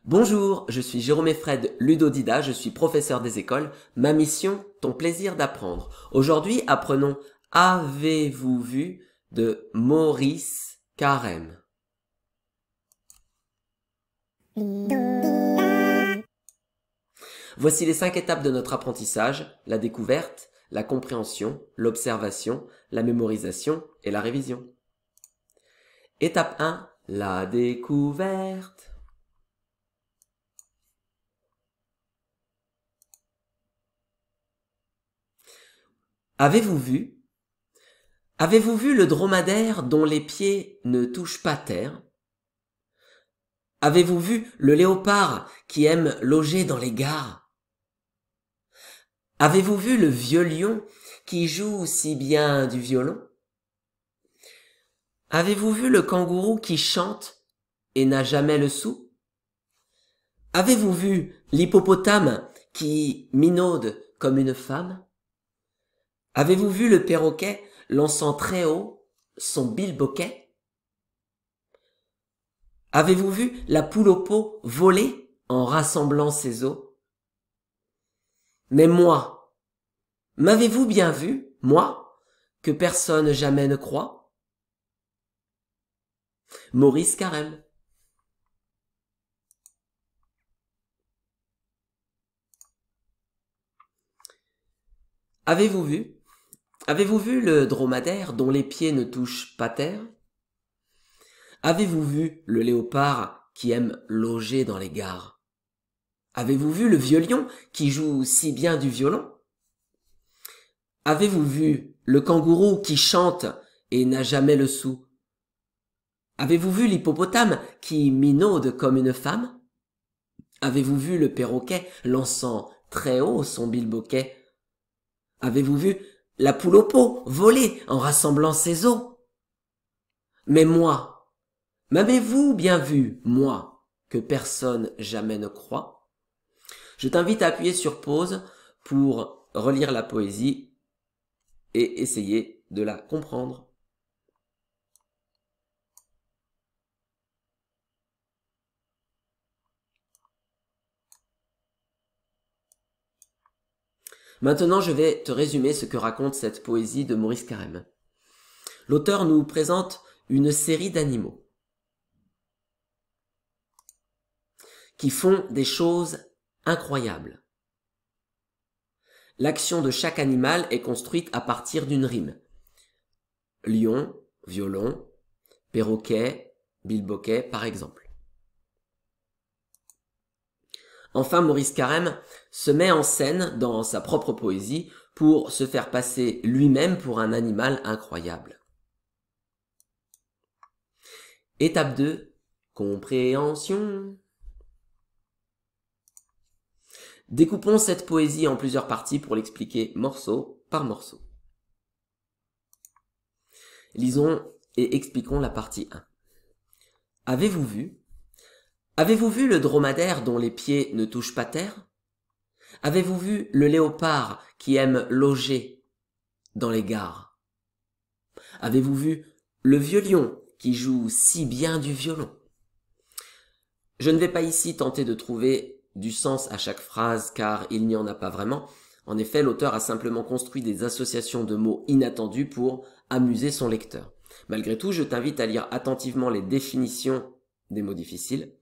Bonjour, je suis Jérôme Fred Ludodida, je suis professeur des écoles. Ma mission, ton plaisir d'apprendre. Aujourd'hui, apprenons Avez-vous vu de Maurice Carême. Voici les 5 étapes de notre apprentissage: la découverte, la compréhension, l'observation, la mémorisation et la révision. Étape 1, la découverte. Avez-vous vu le dromadaire dont les pieds ne touchent pas terre? Avez-vous vu le léopard qui aime loger dans les gares? Avez-vous vu le vieux lion qui joue si bien du violon? Avez-vous vu le kangourou qui chante et n'a jamais le sou? Avez-vous vu l'hippopotame qui minaude comme une femme? Avez-vous vu le perroquet lançant très haut son bilboquet? Avez-vous vu la poule au pot voler en rassemblant ses os? Mais moi, m'avez-vous bien vu, moi, que personne jamais ne croit? Maurice Carême. Avez-vous vu le dromadaire dont les pieds ne touchent pas terre? Avez-vous vu le léopard qui aime loger dans les gares? Avez-vous vu le vieux lion qui joue si bien du violon? Avez-vous vu le kangourou qui chante et n'a jamais le sou? Avez-vous vu l'hippopotame qui minaude comme une femme? Avez-vous vu le perroquet lançant très haut son bilboquet? Avez-vous vu la poule au pot voler en rassemblant ses os? Mais moi, m'avez-vous bien vu, moi, que personne jamais ne croit? Je t'invite à appuyer sur pause pour relire la poésie et essayer de la comprendre. Maintenant, je vais te résumer ce que raconte cette poésie de Maurice Carême. L'auteur nous présente une série d'animaux qui font des choses incroyables. L'action de chaque animal est construite à partir d'une rime. Lion, violon, perroquet, bilboquet, par exemple. Enfin, Maurice Carême se met en scène dans sa propre poésie pour se faire passer lui-même pour un animal incroyable. Étape 2, compréhension. Découpons cette poésie en plusieurs parties pour l'expliquer morceau par morceau. Lisons et expliquons la partie 1. Avez-vous vu le dromadaire dont les pieds ne touchent pas terre? Avez-vous vu le léopard qui aime loger dans les gares? Avez-vous vu le vieux lion qui joue si bien du violon? Je ne vais pas ici tenter de trouver du sens à chaque phrase car il n'y en a pas vraiment. En effet, l'auteur a simplement construit des associations de mots inattendus pour amuser son lecteur. Malgré tout, je t'invite à lire attentivement les définitions des mots difficiles.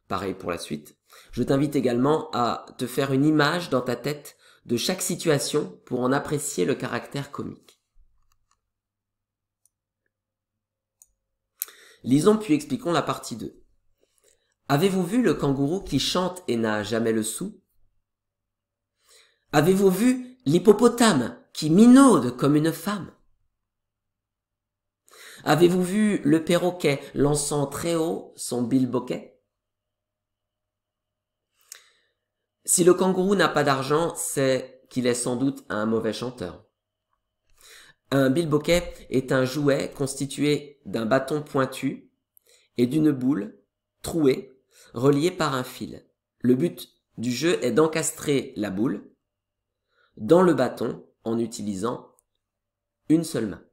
Pareil pour la suite. Je t'invite également à te faire une image dans ta tête de chaque situation pour en apprécier le caractère comique. Lisons puis expliquons la partie 2. Avez-vous vu le kangourou qui chante et n'a jamais le sou? Avez-vous vu l'hippopotame qui minaude comme une femme? Avez-vous vu le perroquet lançant très haut son bilboquet? Si le kangourou n'a pas d'argent, c'est qu'il est sans doute un mauvais chanteur. Un bilboquet est un jouet constitué d'un bâton pointu et d'une boule trouée reliée par un fil. Le but du jeu est d'encastrer la boule dans le bâton en utilisant une seule main.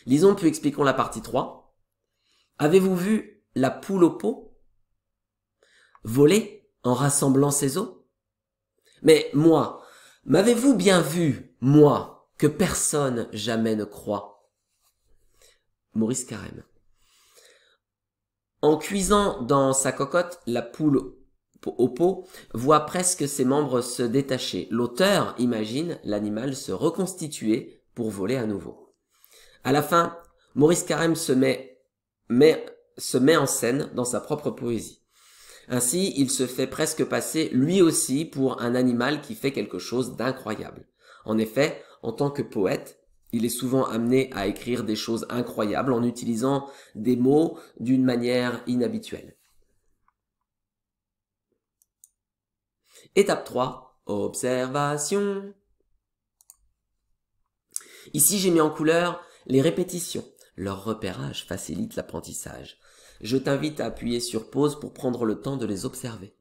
Lisons puis expliquons la partie 3. Avez-vous vu la poule au pot? Voler en rassemblant ses os? Mais moi, m'avez-vous bien vu, moi, que personne jamais ne croit? Maurice Carême. En cuisant dans sa cocotte, la poule au pot voit presque ses membres se détacher. L'auteur imagine l'animal se reconstituer pour voler à nouveau. À la fin, Maurice Carême se met en scène dans sa propre poésie. Ainsi, il se fait presque passer lui aussi pour un animal qui fait quelque chose d'incroyable. En effet, en tant que poète, il est souvent amené à écrire des choses incroyables en utilisant des mots d'une manière inhabituelle. Étape 3, observation. Ici, j'ai mis en couleur les répétitions. Leur repérage facilite l'apprentissage. Je t'invite à appuyer sur pause pour prendre le temps de les observer.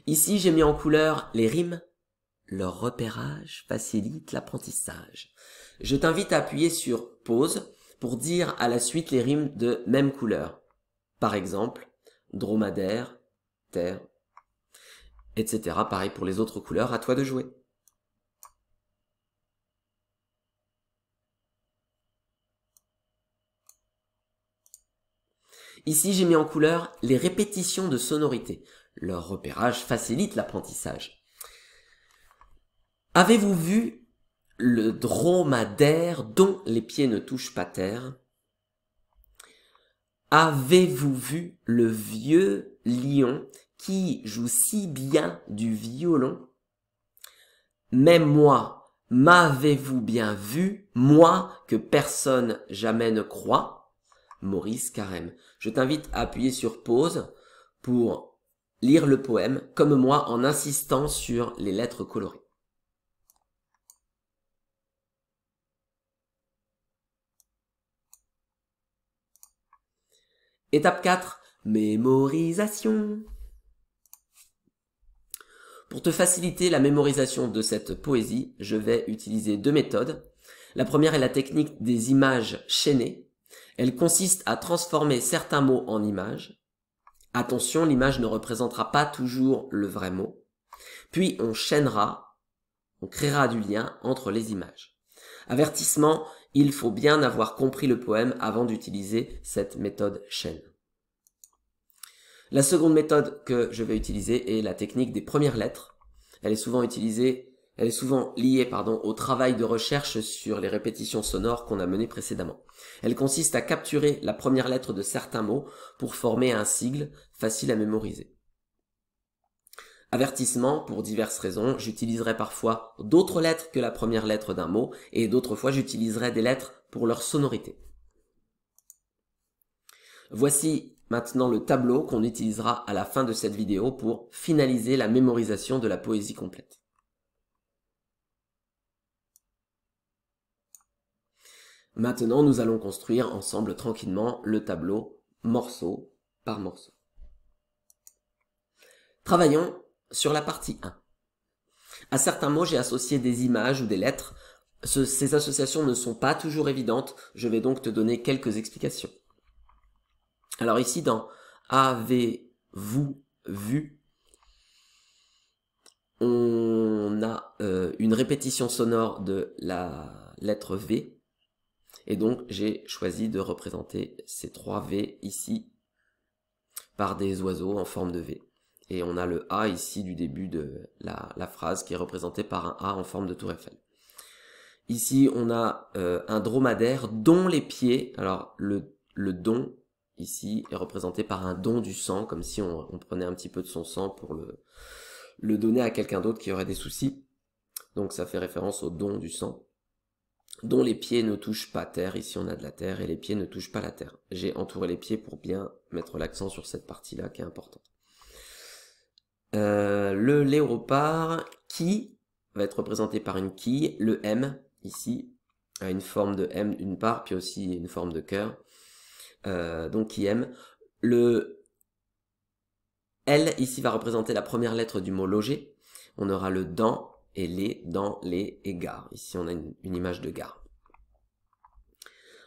Ici, j'ai mis en couleur les rimes. Leur repérage facilite l'apprentissage. Je t'invite à appuyer sur pause pour dire à la suite les rimes de même couleur. Par exemple, dromadaire, terre, etc. Pareil pour les autres couleurs, à toi de jouer. Ici, j'ai mis en couleur les répétitions de sonorités. Leur repérage facilite l'apprentissage. Avez-vous vu le dromadaire dont les pieds ne touchent pas terre? Avez-vous vu le vieux lion qui joue si bien du violon? Même moi, m'avez-vous bien vu, moi que personne jamais ne croit? Maurice Carême. Je t'invite à appuyer sur pause pour lire le poème comme moi en insistant sur les lettres colorées. Étape 4, mémorisation. Pour te faciliter la mémorisation de cette poésie, je vais utiliser deux méthodes. La première est la technique des images chaînées. Elle consiste à transformer certains mots en images. Attention, l'image ne représentera pas toujours le vrai mot. Puis on chaînera, on créera du lien entre les images. Avertissement, il faut bien avoir compris le poème avant d'utiliser cette méthode chaîne. La seconde méthode que je vais utiliser est la technique des premières lettres. Elle est souvent liée au travail de recherche sur les répétitions sonores qu'on a mené précédemment. Elle consiste à capturer la première lettre de certains mots pour former un sigle facile à mémoriser. Avertissement, pour diverses raisons, j'utiliserai parfois d'autres lettres que la première lettre d'un mot et d'autres fois j'utiliserai des lettres pour leur sonorité. Voici maintenant le tableau qu'on utilisera à la fin de cette vidéo pour finaliser la mémorisation de la poésie complète. Maintenant, nous allons construire ensemble tranquillement le tableau morceau par morceau. Travaillons sur la partie 1. À certains mots, j'ai associé des images ou des lettres. Ces associations ne sont pas toujours évidentes, je vais donc te donner quelques explications. Alors ici, dans « Avez-vous vu ?» on a une répétition sonore de la lettre V. Et donc, j'ai choisi de représenter ces trois V ici par des oiseaux en forme de V. Et on a le A ici du début de la phrase qui est représenté par un A en forme de tour Eiffel. Ici, on a un dromadaire dont les pieds, alors le don ici est représenté par un don du sang, comme si on prenait un petit peu de son sang pour le donner à quelqu'un d'autre qui aurait des soucis. Donc ça fait référence au don du sang. Dont les pieds ne touchent pas terre, ici on a de la terre, et les pieds ne touchent pas la terre. J'ai entouré les pieds pour bien mettre l'accent sur cette partie-là qui est importante. Le léopard qui va être représenté par une quille, le M ici a une forme de M d'une part, puis aussi une forme de cœur, donc qui aime. Le L ici va représenter la première lettre du mot loger. On aura le dent et les dans les et gare. Ici, on a une image de gare.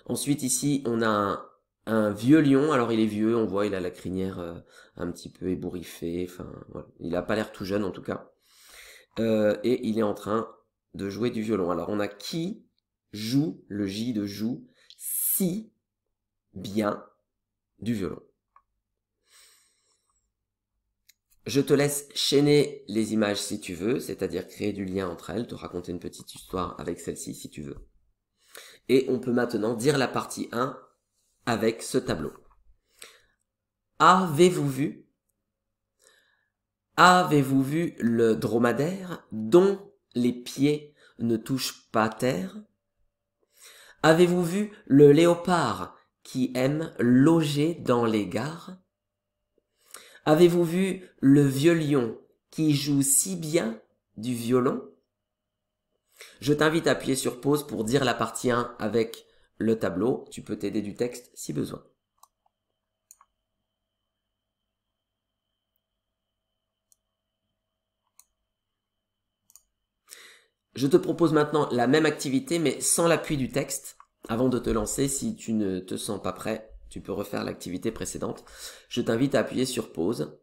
Ensuite, ici, on a un vieux lion. Alors, il est vieux, on voit, il a la crinière un petit peu ébouriffée. Enfin, voilà. Il n'a pas l'air tout jeune, en tout cas. Et il est en train de jouer du violon. Alors, on a qui joue, le J de joue, si bien du violon. Je te laisse chaîner les images si tu veux, c'est-à-dire créer du lien entre elles, te raconter une petite histoire avec celle-ci si tu veux. Et on peut maintenant dire la partie 1 avec ce tableau. Avez-vous vu le dromadaire dont les pieds ne touchent pas terre? Avez-vous vu le léopard qui aime loger dans les gares? Avez-vous vu le vieux lion qui joue si bien du violon? Je t'invite à appuyer sur pause pour dire la partie 1 avec le tableau. Tu peux t'aider du texte si besoin. Je te propose maintenant la même activité mais sans l'appui du texte. Avant de te lancer, si tu ne te sens pas prêt, tu peux refaire l'activité précédente. Je t'invite à appuyer sur pause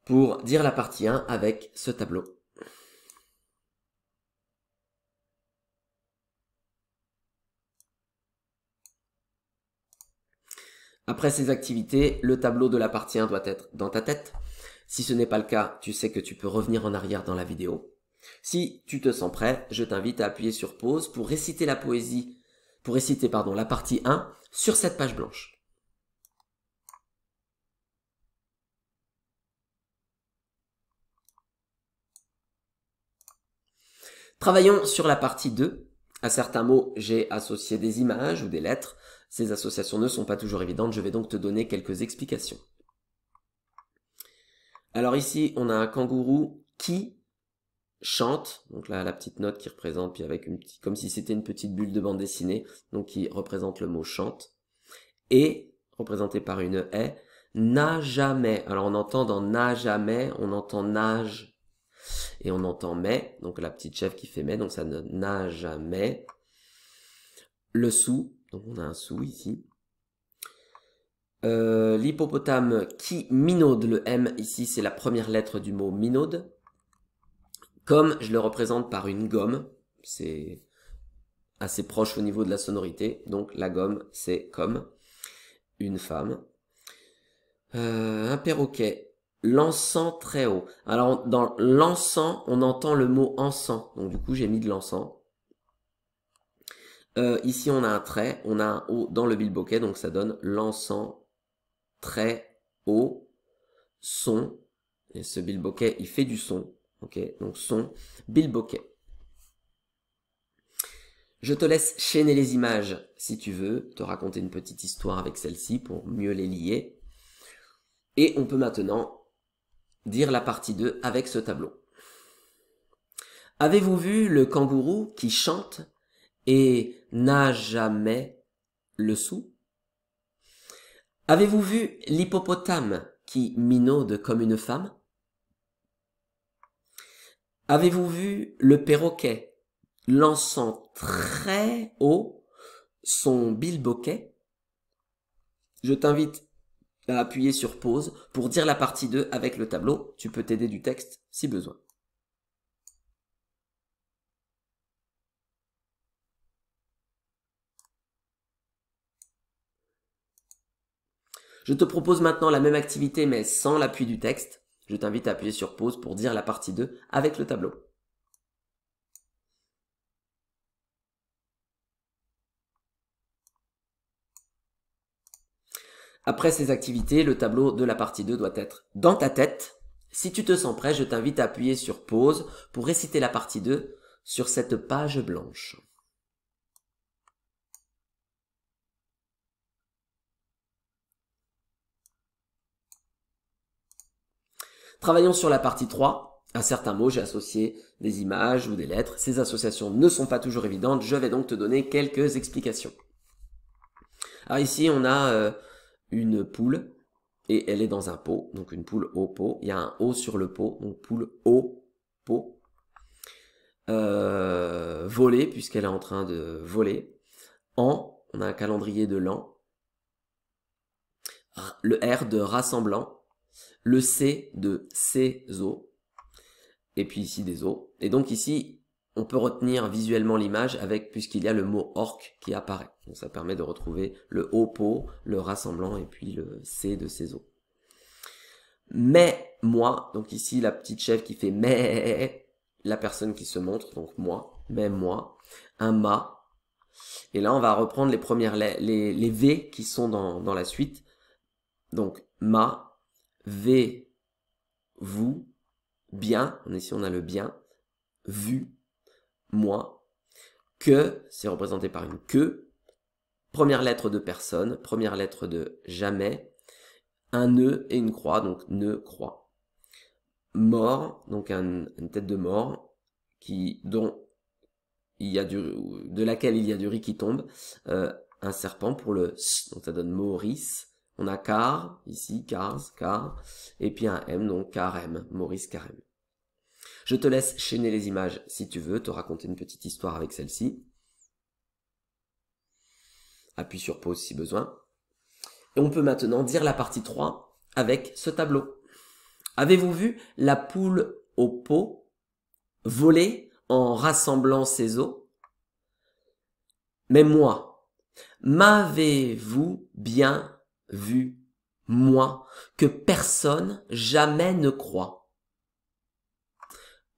pour dire la partie 1 avec ce tableau. Après ces activités, le tableau de la partie 1 doit être dans ta tête. Si ce n'est pas le cas, tu sais que tu peux revenir en arrière dans la vidéo. Si tu te sens prêt, je t'invite à appuyer sur pause pour réciter la poésie, la partie 1 sur cette page blanche. Travaillons sur la partie 2. À certains mots, j'ai associé des images ou des lettres. Ces associations ne sont pas toujours évidentes, je vais donc te donner quelques explications. Alors ici, on a un kangourou qui chante, donc là la petite note qui représente, puis avec comme si c'était une petite bulle de bande dessinée, donc qui représente le mot chante, et représenté par une haie, n'a jamais. Alors on entend dans n'a jamais, on entend nage, et on entend mais, donc la petite chèvre qui fait mais, donc ça ne n'a jamais. Le sou, donc on a un sou ici. L'hippopotame qui minaude, le M ici c'est la première lettre du mot minaude. Comme je le représente par une gomme, c'est assez proche au niveau de la sonorité, donc la gomme c'est comme une femme. Un perroquet, l'encens très haut. Alors dans l'encens, on entend le mot encens, donc du coup j'ai mis de l'encens. Ici on a un trait, on a un haut dans le bilboquet, donc ça donne l'encens très haut, son, et ce bilboquet il fait du son. Ok, donc son, bilboquet. Je te laisse chaîner les images si tu veux, te raconter une petite histoire avec celle-ci pour mieux les lier. Et on peut maintenant dire la partie 2 avec ce tableau. Avez-vous vu le kangourou qui chante et n'a jamais le sou? Avez-vous vu l'hippopotame qui minaude comme une femme? Avez-vous vu le perroquet lançant très haut son bilboquet? Je t'invite à appuyer sur pause pour dire la partie 2 avec le tableau. Tu peux t'aider du texte si besoin. Je te propose maintenant la même activité mais sans l'appui du texte. Je t'invite à appuyer sur pause pour dire la partie 2 avec le tableau. Après ces activités, le tableau de la partie 2 doit être dans ta tête. Si tu te sens prêt, je t'invite à appuyer sur pause pour réciter la partie 2 sur cette page blanche. Travaillons sur la partie 3. À certains mots, j'ai associé des images ou des lettres. Ces associations ne sont pas toujours évidentes. Je vais donc te donner quelques explications. Alors ici, on a une poule et elle est dans un pot. Donc une poule au pot. Il y a un O sur le pot. Donc poule au pot. voler, puisqu'elle est en train de voler. On a un calendrier de l'an. Le R de rassemblant. Le C de ciseaux. Et puis ici des os. Et donc ici, on peut retenir visuellement l'image avec, puisqu'il y a le mot orc qui apparaît. Donc ça permet de retrouver le haut-pot, le rassemblant et puis le C de ciseaux. Mais moi, donc ici la petite chèvre qui fait mais, la personne qui se montre, donc moi, mais moi, un ma. Et là on va reprendre les premières les V qui sont dans la suite. Donc ma, V, vous, bien, ici on a le bien, vu, moi, que, c'est représenté par une que, première lettre de personne, première lettre de jamais, un nœud et une croix, donc nœud, croix. Mort, donc une tête de mort, de laquelle il y a du riz qui tombe, un serpent pour le s, donc ça donne Maurice. On a car, ici, cars, car, et puis un M, donc carême, Maurice Carême. Je te laisse chaîner les images si tu veux, te raconter une petite histoire avec celle-ci. Appuie sur pause si besoin. Et on peut maintenant dire la partie 3 avec ce tableau. Avez-vous vu la poule au pot voler en rassemblant ses os? Mais moi, m'avez-vous bien vu, moi, que personne jamais ne croit?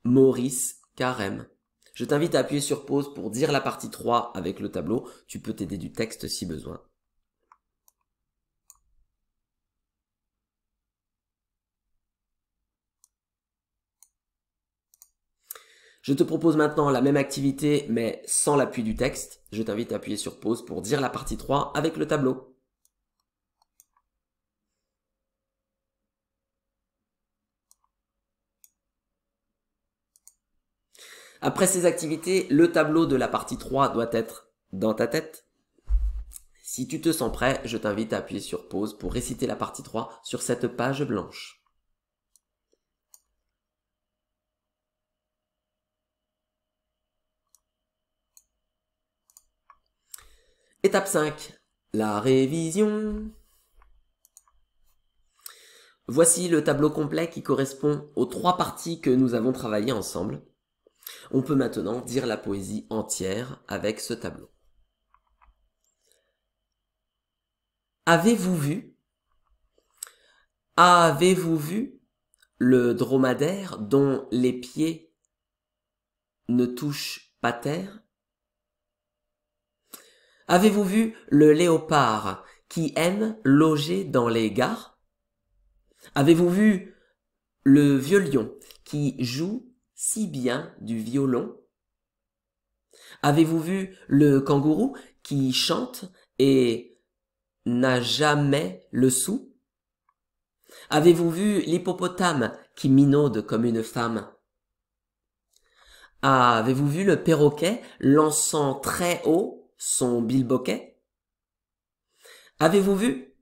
Maurice Carême. Je t'invite à appuyer sur pause pour dire la partie 3 avec le tableau. Tu peux t'aider du texte si besoin. Je te propose maintenant la même activité, mais sans l'appui du texte. Je t'invite à appuyer sur pause pour dire la partie 3 avec le tableau. Après ces activités, le tableau de la partie 3 doit être dans ta tête. Si tu te sens prêt, je t'invite à appuyer sur pause pour réciter la partie 3 sur cette page blanche. Étape 5, la révision. Voici le tableau complet qui correspond aux 3 parties que nous avons travaillées ensemble. On peut maintenant dire la poésie entière avec ce tableau. Avez-vous vu le dromadaire dont les pieds ne touchent pas terre? Avez-vous vu le léopard qui aime loger dans les gares? Avez-vous vu le vieux lion qui joue si bien du violon? Avez-vous vu le kangourou qui chante et n'a jamais le sou? Avez-vous vu l'hippopotame qui minaude comme une femme? Avez-vous vu le perroquet lançant très haut son bilboquet? Avez-vous vu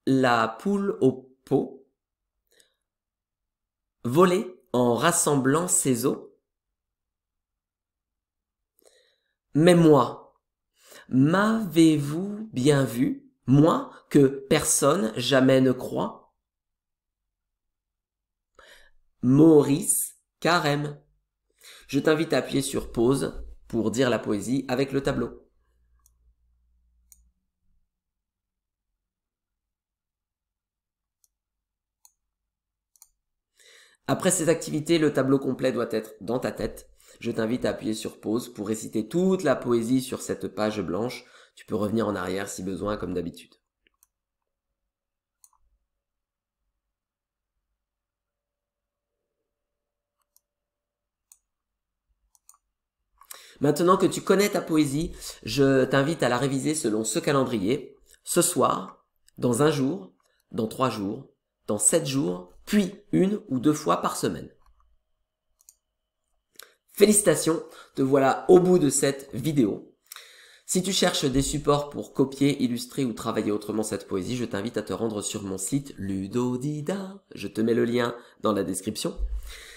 la poule au pot voler en rassemblant ses os? Mais moi, m'avez-vous bien vu, moi que personne jamais ne croit? Maurice Carême. Je t'invite à appuyer sur pause pour dire la poésie avec le tableau. Après ces activités, le tableau complet doit être dans ta tête. Je t'invite à appuyer sur pause pour réciter toute la poésie sur cette page blanche. Tu peux revenir en arrière si besoin, comme d'habitude. Maintenant que tu connais ta poésie, je t'invite à la réviser selon ce calendrier. Ce soir, dans 1 jour, dans 3 jours, dans 7 jours, puis 1 ou 2 fois par semaine. Félicitations, te voilà au bout de cette vidéo. Si tu cherches des supports pour copier, illustrer ou travailler autrement cette poésie, je t'invite à te rendre sur mon site Ludodida. Je te mets le lien dans la description.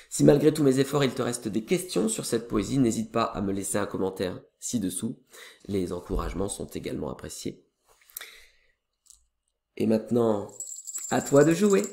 Si malgré tous mes efforts, il te reste des questions sur cette poésie, n'hésite pas à me laisser un commentaire ci-dessous. Les encouragements sont également appréciés. Et maintenant, à toi de jouer!